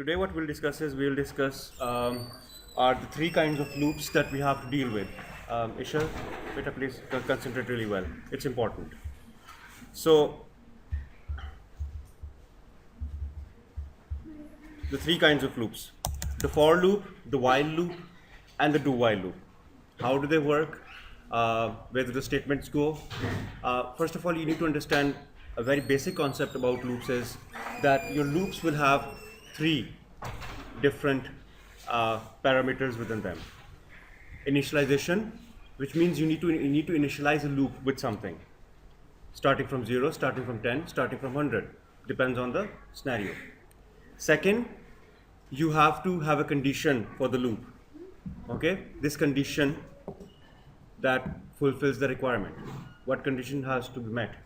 Today what we'll discuss is we'll discuss are the three kinds of loops that we have to deal with. Ishal, better please concentrate really well. It's important. So the three kinds of loops: the for loop, the while loop, and the do while loop. How do they work? Where do the statements go? First of all, you need to understand a very basic concept about loops is that your loops will have three different parameters within them. Initialization, which means you need to initialize a loop with something, starting from 0, starting from 10, starting from 100, depends on the scenario. Second, you have to have a condition for the loop. Okay, this condition that fulfills the requirement. What condition has to be met?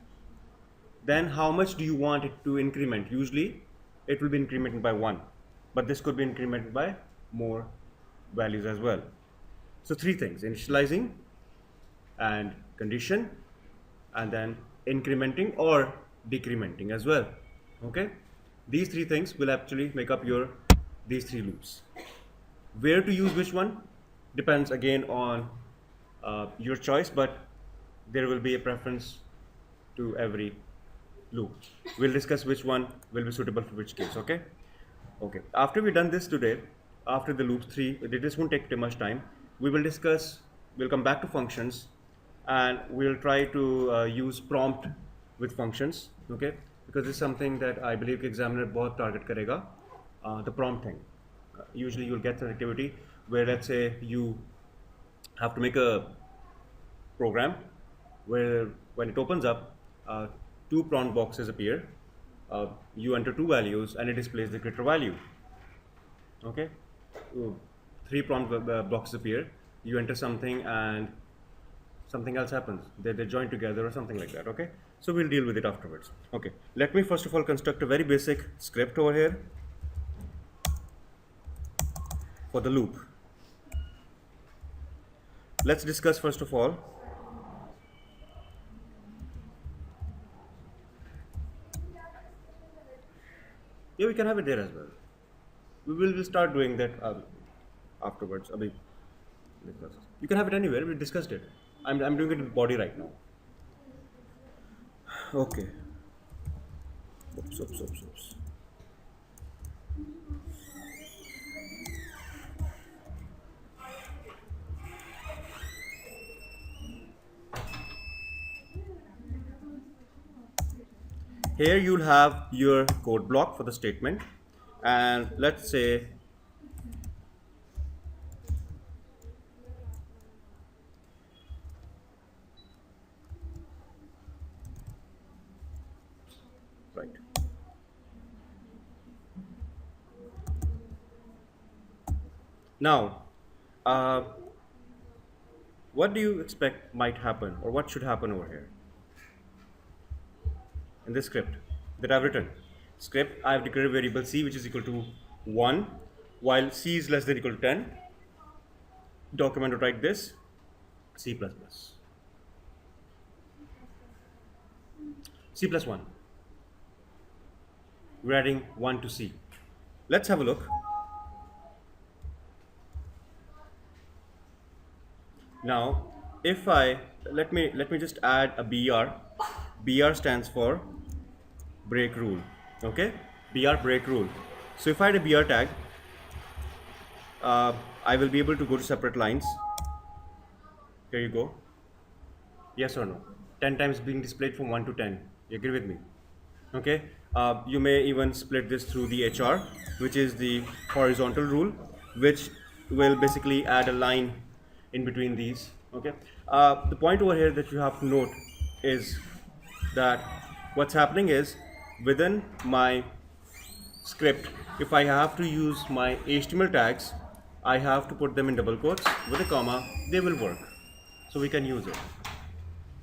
Then how much do you want it to increment? Usually it will be incremented by 1, but this could be incremented by more values as well. So three things: initializing and condition, and then incrementing or decrementing as well. Okay, these three things will actually make up these three loops. Where to use which one depends again on your choice, but there will be a preference to every loop. We'll discuss which one will be suitable for which case. Okay. After we've done this today, after the loops three, this won't take too much time. We'll come back to functions, and we'll try to use prompt with functions. Okay, because this is something that I believe examiner बहुत target करेगा. The prompt thing. Usually you'll get an activity where, let's say, you have to make a program where when it opens up, two prompt boxes appear. You enter two values and it displays the greater value. Okay, three prompt boxes appear. You enter something and something else happens. They join together or something like that. Okay, so we'll deal with it afterwards. Okay, let me first of all construct a very basic script over here for the loop. Let's discuss first of all we can have it there as well. We will start doing that afterwards. You can have it anywhere. We discussed it. I'm doing it with body right now. Okay. Oops. Here you'll have your code block for the statement, and let's say right. Now, what do you expect might happen, or what should happen over here? In this script that I've written. I've declared a variable c which is equal to 1, while c is less than or equal to 10. Document would write this c++. C plus 1. We're adding 1 to c. Let's have a look. Now, if let me just add a BR. BR stands for break rule. Okay, BR break rule. So if I add a BR tag, I will be able to go to separate lines. Here you go. Yes or no? 10 times being displayed from 1 to 10. You agree with me? Okay. You may even split this through the HR, which is the horizontal rule, which will basically add a line in between these. Okay. The point over here that you have to note is that what's happening is within my script, if I have to use my HTML tags, I have to put them in double quotes with a comma. They will work, so we can use it.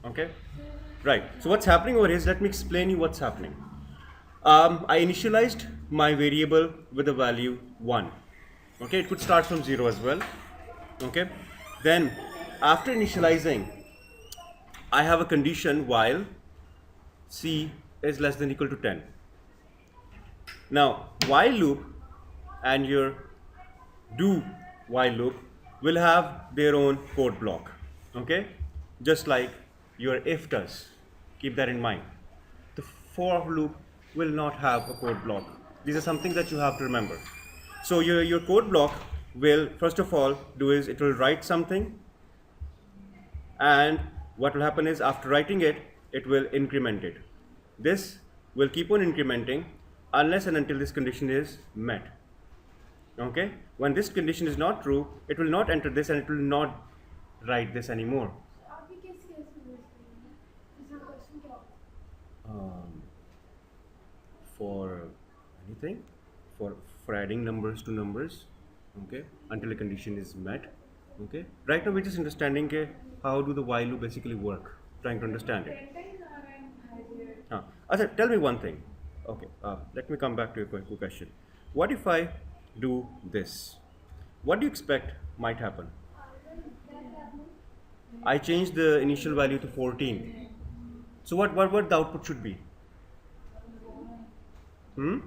Okay, right. So what's happening over here is, let me explain you what's happening. I initialized my variable with a value 1. Okay, it could start from 0 as well. Okay, then after initializing, I have a condition while c is less than or equal to 10. Now, while loop and your do while loop will have their own code block. Okay, just like your if does. Keep that in mind. The for loop will not have a code block. These are something that you have to remember. So your code block will first of all do is it will write something, and what will happen is after writing it, it will increment it. This will keep on incrementing unless and until this condition is met. Okay, when this condition is not true, it will not enter this and it will not write this anymore. um, for anything, for adding numbers to numbers, okay, until a condition is met. Okay, right now we're just understanding how do the while loop basically work, trying to understand it. Achha, tell me one thing. Okay, let me come back to your question. What if I do this? What do you expect might happen? I changed the initial value to 14. So what the output should be? Hmm?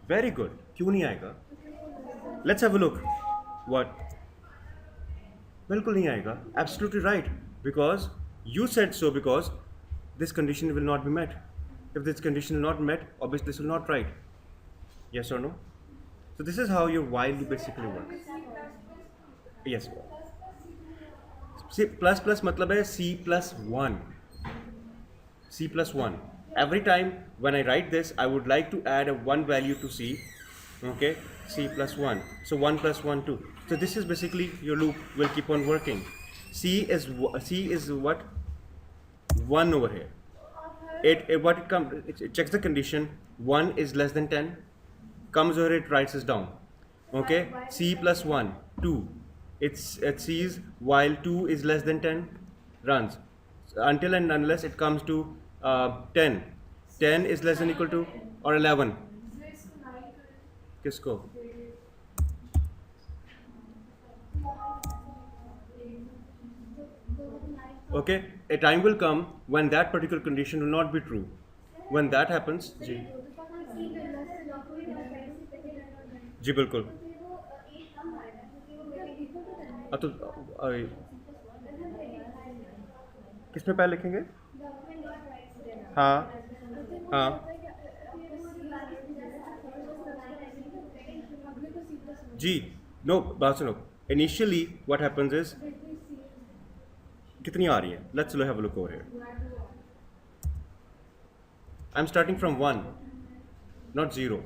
Very good. क्यों नहीं आएगा? Let's have a look. What? बिल्कुल नहीं आएगा. Absolutely right. Because you said so, because this condition will not be met. If this condition is not met, obviously this will not write. Yes or no? So this is how your while loop basically works. Yes. C plus plus matlab hai C plus 1. C plus 1. Every time when I write this, I would like to add a 1 value to C. Okay, C plus 1. So 1 plus 1, 2. So this is basically your loop will keep on working. C is what? 1 over here. It checks the condition. 1 is less than 10. Comes over, it writes this down. Okay, C plus 1, 2. It sees while 2 is less than 10, runs until and unless it comes to 10. 10 is less than equal to or 11. किसको? Okay, a time will come when that particular condition will not be true. When that happens, जी बिल्कुल. तो किस में पहले लिखेंगे? हाँ हाँ. जी no, बात सुनो. Initially what happens is कितनी आ रही है? Let's have a look over here. I'm starting from 1, not 0.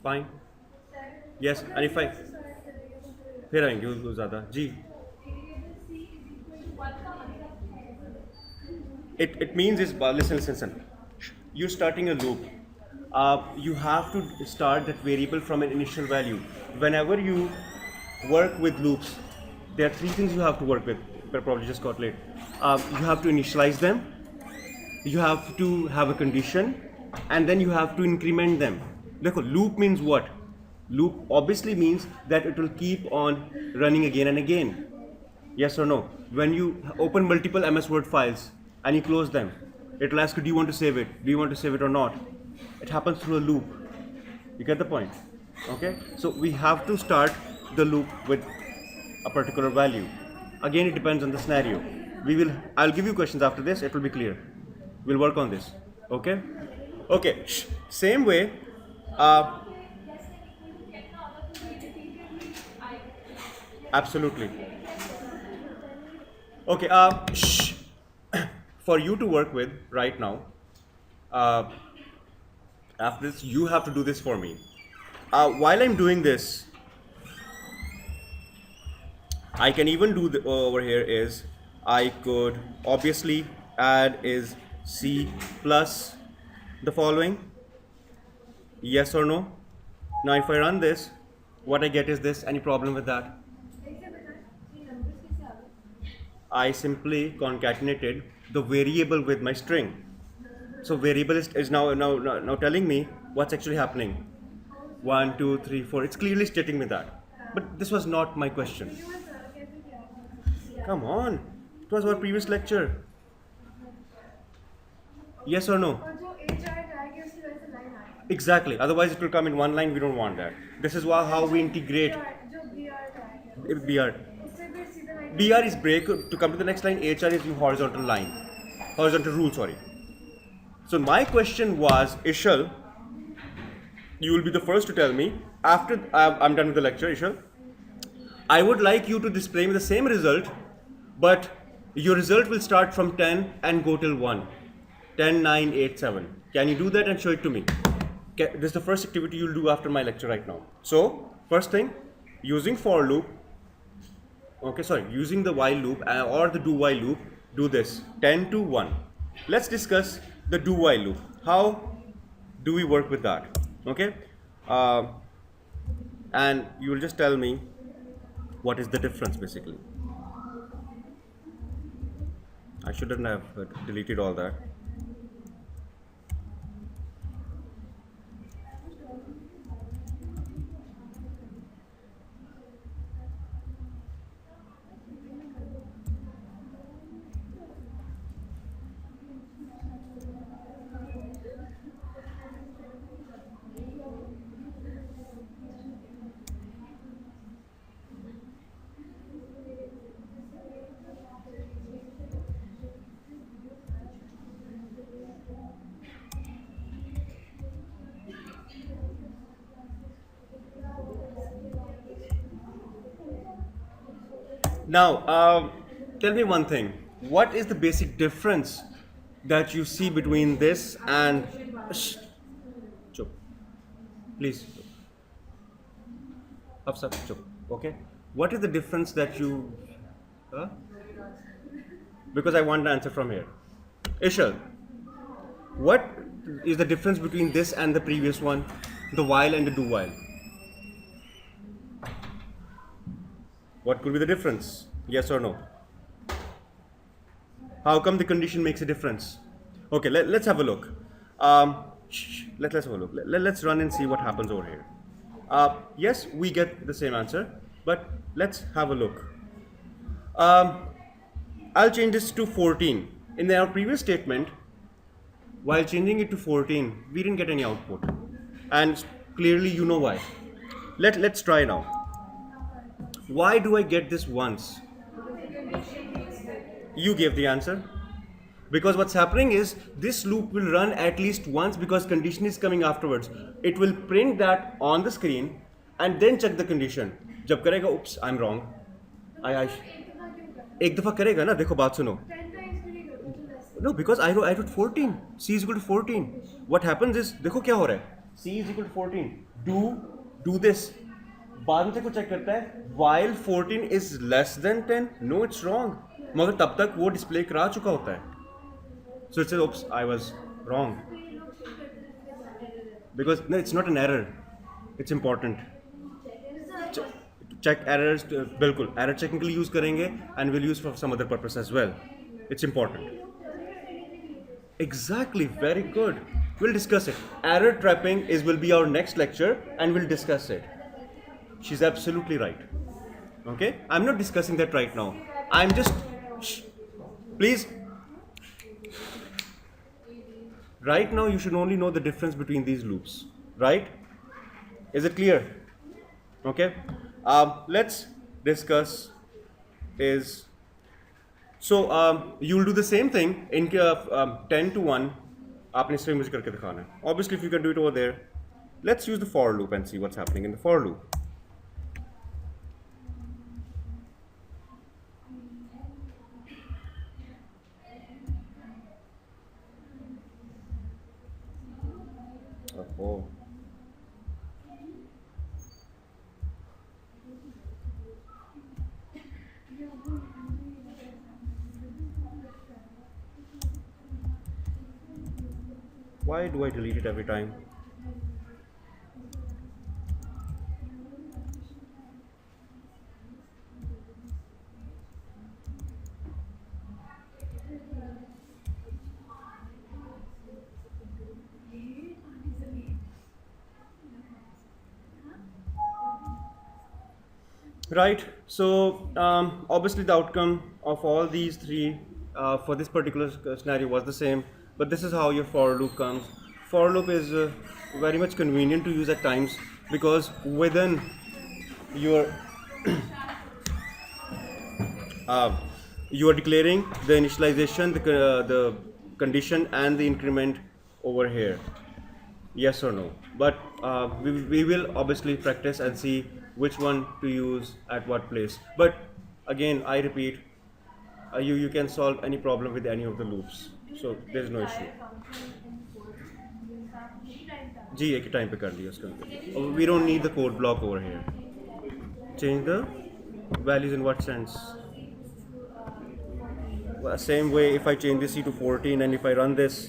Fine. Yes, and if I फिर आएंगे वो ज़्यादा जी. It means is listen. You're starting a loop. You have to start that variable from an initial value. Whenever you work with loops, there are 3 things you have to work with. I probably just got late. You have to initialize them. You have to have a condition, and then you have to increment them. Look, loop means what? Loop obviously means that it will keep on running again and again. Yes or no? When you open multiple MS Word files and you close them, it will ask you, do you want to save it? Do you want to save it or not? It happens through a loop. You get the point? Okay? So we have to start the loop with a particular value. Again, it depends on the scenario. I'll give you questions after this, it will be clear. We'll work on this. Okay? Okay. Same way, absolutely. Okay, for you to work with right now, after this, you have to do this for me. While I'm doing this, I can even do over here is, I could obviously add is C plus the following. Yes or no? Now if I run this, what I get is this. Any problem with that? I simply concatenated the variable with my string. So variable is now telling me what's actually happening. 1, 2, 3, 4. It's clearly stating me that. But this was not my question. Come on. It was our previous lecture. Yes or no? Exactly. Otherwise, it will come in one line. We don't want that. This is how we integrate. BR. BR is break. To come to the next line, HR is horizontal line. Horizontal rule, sorry. So my question was, Ishal, you will be the first to tell me, after I'm done with the lecture, Ishal, I would like you to display me the same result, but your result will start from 10 and go till 1. 10, 9, 8, 7. Can you do that and show it to me? This is the first activity you'll do after my lecture right now. So, first thing, using for loop, using the while loop or the do while loop, do this 10 to 1. Let's discuss the do while loop. How do we work with that? Okay, and you will just tell me what is the difference basically. I shouldn't have deleted all that. Now, tell me one thing. What is the basic difference that you see between this and... Shh. Chup. Please. Chup. Chup. Okay. What is the difference that you... Huh? Because I want the answer from here. Ishal, what is the difference between this and the previous one? The while and the do while? What could be the difference? Yes or no? How come the condition makes a difference? Okay, let's have a look. Let's have a look. Let's run and see what happens over here. Yes, we get the same answer, but let's have a look. I'll change this to 14. In our previous statement, while changing it to 14, we didn't get any output. And clearly you know why. Let's try now. Why do I get this once? You gave the answer. Because what's happening is this loop will run at least once because condition is coming afterwards. It will print that on the screen and then check the condition. जब करेगा, oops, I'm wrong. एक दफा करेगा ना, देखो बात सुनो. No, because I wrote 14. C is equal to 14. What happens is, देखो क्या हो रहा है? C is equal to 14. Do this. बाद में से को चेक करता है while 14 is less than 10. No, it's wrong. मगर तब तक वो डिस्प्ले करा चुका होता है. So it says, oops, I was wrong. Because no, it's not an error. It's important. Check errors. बिल्कुल error checking के लिए use करेंगे and we'll use for some other purpose as well. It's important. Exactly. Very good. We'll discuss it. Error trapping will be our next lecture and we'll discuss it. She's absolutely right. Okay? I'm not discussing that right now. I'm just... Shh. Please. Right now you should only know the difference between these loops. Right? Is it clear? Okay? Let's discuss is... So, you'll do the same thing in 10 to 1. आपने इसमें मुझे करके दिखाना है. Obviously, if you can do it over there, let's use the for loop and see what's happening in the for loop. Oh. Why do I delete it every time? Right, so obviously the outcome of all these three for this particular scenario was the same. But this is how your for loop comes. For loop is very much convenient to use at times because within your you are declaring the initialization, the condition, and the increment over here. Yes or no? But we will obviously practice and see which one to use at what place. But again, I repeat, you can solve any problem with any of the loops. So there is no issue. जी एक ही time पे कर लिया उसका. We don't need the code block over here. Change the values in what sense? Well, same way if I change this C to 14 and if I run this,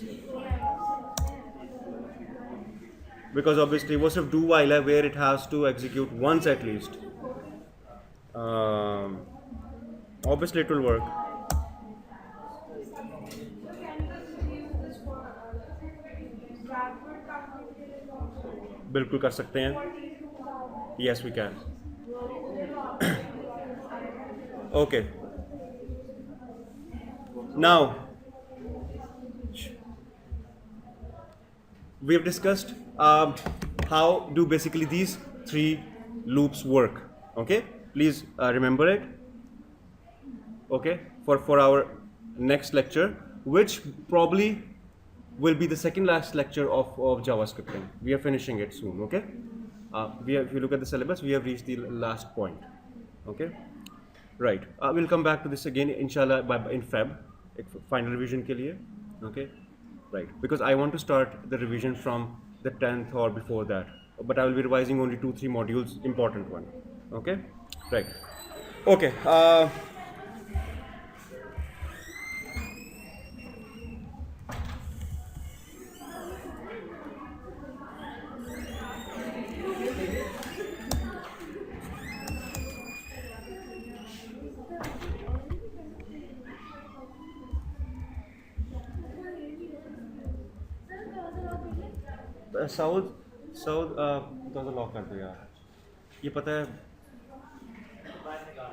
because obviously वो सिर्फ do while है where it has to execute once at least. Obviously it will work. बिल्कुल कर सकते हैं. Yes, we can. Okay. Now, we have discussed how do basically these three loops work. Okay, please remember it. Okay, for our next lecture, which probably will be the second last lecture of JavaScripting. We are finishing it soon. Okay, if you look at the syllabus, we have reached the last point. Okay, right. We'll come back to this again, inshallah, in Feb, final revision के लिए. Okay, right. Because I want to start the revision from the 10th or before that, but I will be revising only 2-3 modules, important one. Okay, right. Okay. South थोड़ा सा lock कर दो यार. ये पता है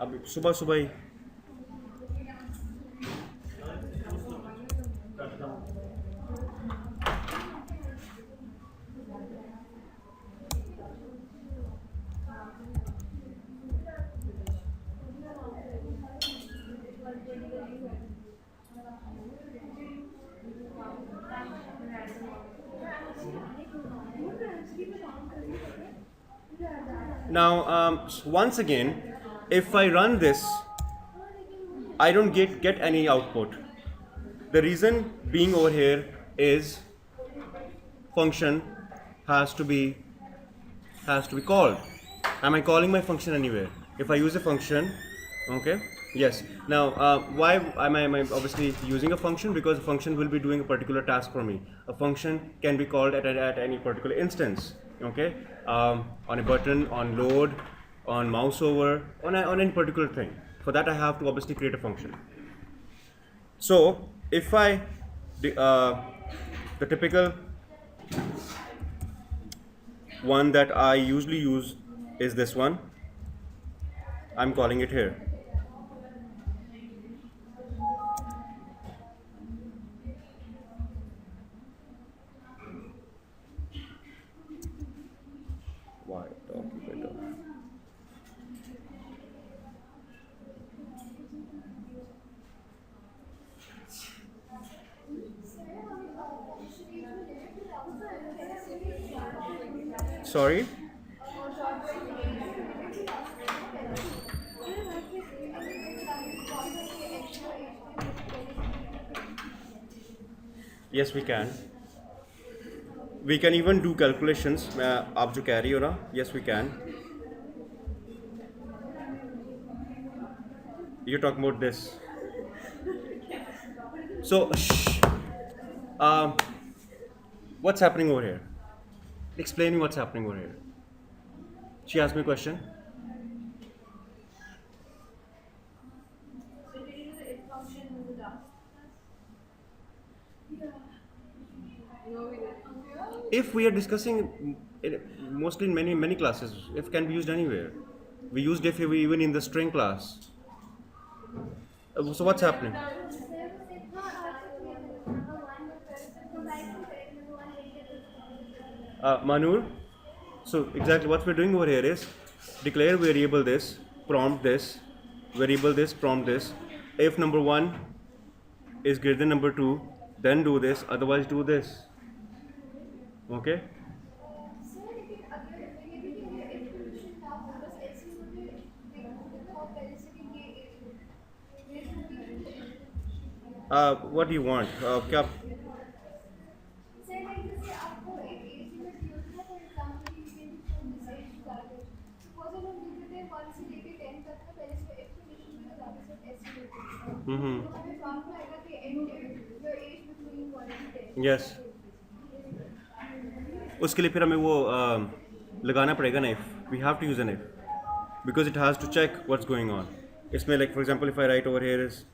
अब सुबह सुबह ही Now, once again, if I run this, I don't get any output. The reason being over here is function has to be called. Am I calling my function anywhere? If I use a function, okay, yes. Now, why am I obviously using a function? Because a function will be doing a particular task for me. A function can be called at any particular instance. Okay, on a button, on load, on mouse over, on any particular thing. For that, I have to obviously create a function. So, if I the typical one that I usually use is this one. I'm calling it here. Why talking better? Sorry? Yes, we can. We can even do calculations. आप जो कह रही हो ना? Yes, we can. You're talking about this. So, what's happening over here? Explain me what's happening over here. She asked me a question. If we are discussing mostly in many classes, if can be used anywhere. We used if even in the string class. So what's happening? Manur, so exactly what we're doing over here is declare variable this, prompt this, variable this, prompt this. If number 1 is greater than number 2, then do this, otherwise do this. Okay? Sir लेकिन अगर ये भी कि ये एक condition ना हो बस ऐसे ही मुझे देखो बहुत पहले से कि ये एज हो ये जो भी What do you want? क्या सर लाइक जैसे आपको एक एज लिमिट दी होती है for example you can from this age to that age suppose हम लिख देते हैं 1 से लेके 10 तक का पहले से इफ कंडीशन में लगा के सब ऐसे होते हैं तो हमें फॉर्म में आएगा कि and your age between 1 and 10 yes उसके लिए फिर हमें वो लगाना पड़ेगा ना if we have to use an if because it has to check what's going on इसमें like for example if I write over here is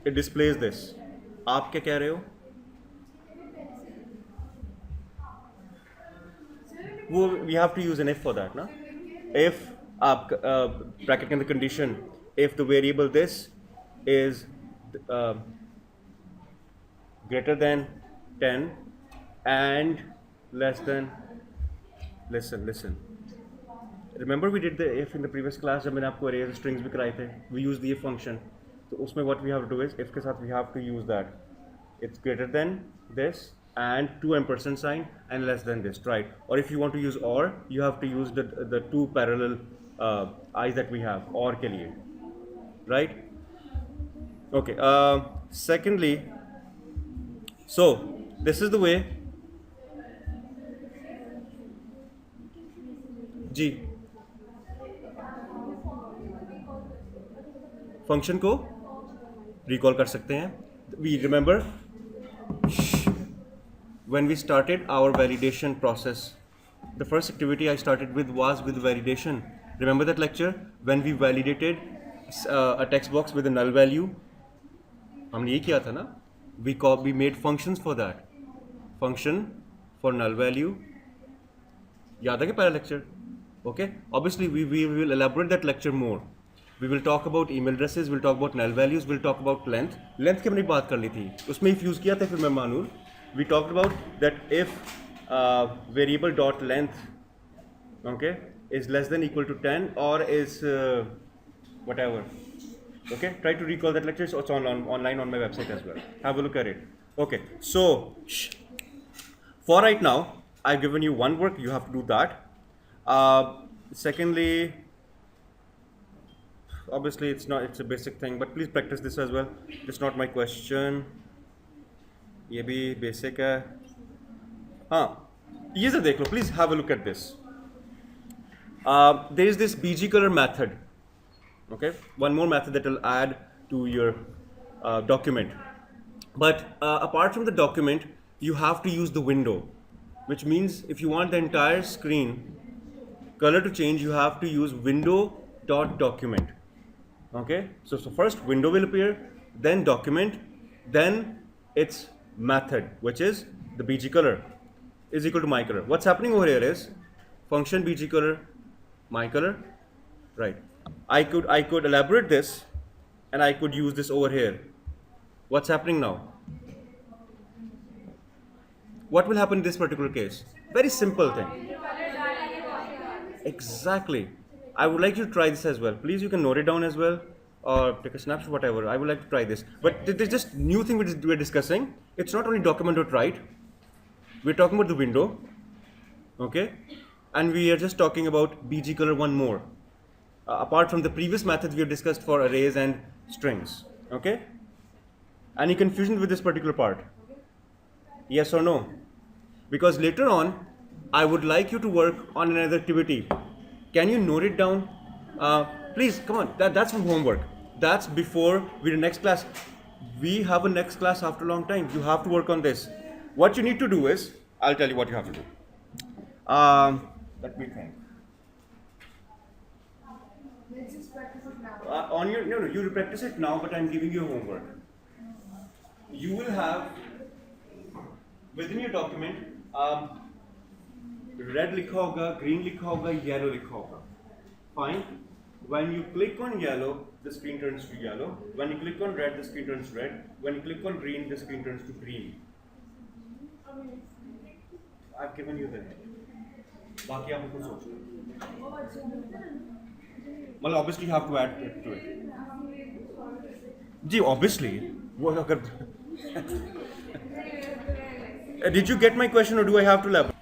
it displays this आप क्या कह रहे हो वो we have to use an if for that ना if आप bracket के अंदर condition if the variable this is greater than 10 and less than listen remember we did the if in the previous class जब मैंने आपको arrays strings भी कराए थे we use the if function तो उसमें what we have to do is if के साथ we have to use that it's greater than this and 2 ampersand sign and less than this right or if you want to use or you have to use the two parallel eyes that we have or के लिए right okay secondly so this is the way G function को recall कर सकते हैं we remember when we started our validation process the first activity I started with was with validation remember that lecture when we validated a text box with a null value हमने ये किया था ना we made functions for that function for null value याद है क्या पहला lecture okay obviously we will elaborate that lecture more we will talk about email addresses we'll talk about null values we'll talk about length की हमने बात कर ली थी उसमें if use किया था फिर मैं Manur we talked about that if variable dot length okay is less than equal to 10 or is whatever okay try to recall that lecture so it's online on my website as well have a look at it okay so for right now I've given you one work you have to do that secondly obviously it's a basic thing but please practice this as well it's not my question ये भी basic है हाँ ये से देख लो please have a look at this there is this bg color method okay one more method that will add to your document but apart from the document you have to use the window which means if you want the entire screen color to change you have to use window dot document okay so first window will appear then document then its method which is the bg color is equal to my color what's happening over here is function bg color my color right I could elaborate this and I could use this over here what's happening now what will happen in this particular case very simple thing exactly I would like you to try this as well please you can note it down as well or take a snapshot whatever I would like to try this but there's just new thing we're discussing it's not only document or write we're talking about the window okay and we are just talking about bg color one more apart from the previous methods we have discussed for arrays and strings okay any confusion with this particular part yes or no because later on I would like you to work on another activity can you note it down please come on that's from homework that's before we the next class we have a next class after a long time you have to work on this what you need to do is I'll tell you what you have to do let me think let's just practice it now on your no you practice it now but I'm giving you homework you will have within your document red लिखा होगा green लिखा होगा yellow लिखा होगा fine when you click on yellow the screen turns to yellow when you click on red the screen turns red when you click on green the screen turns to green have given you that. बाकी आप खुद सोच लो. मतलब obviously you have to add it to it. Ji obviously वो अगर did you get my question or do I have to elaborate?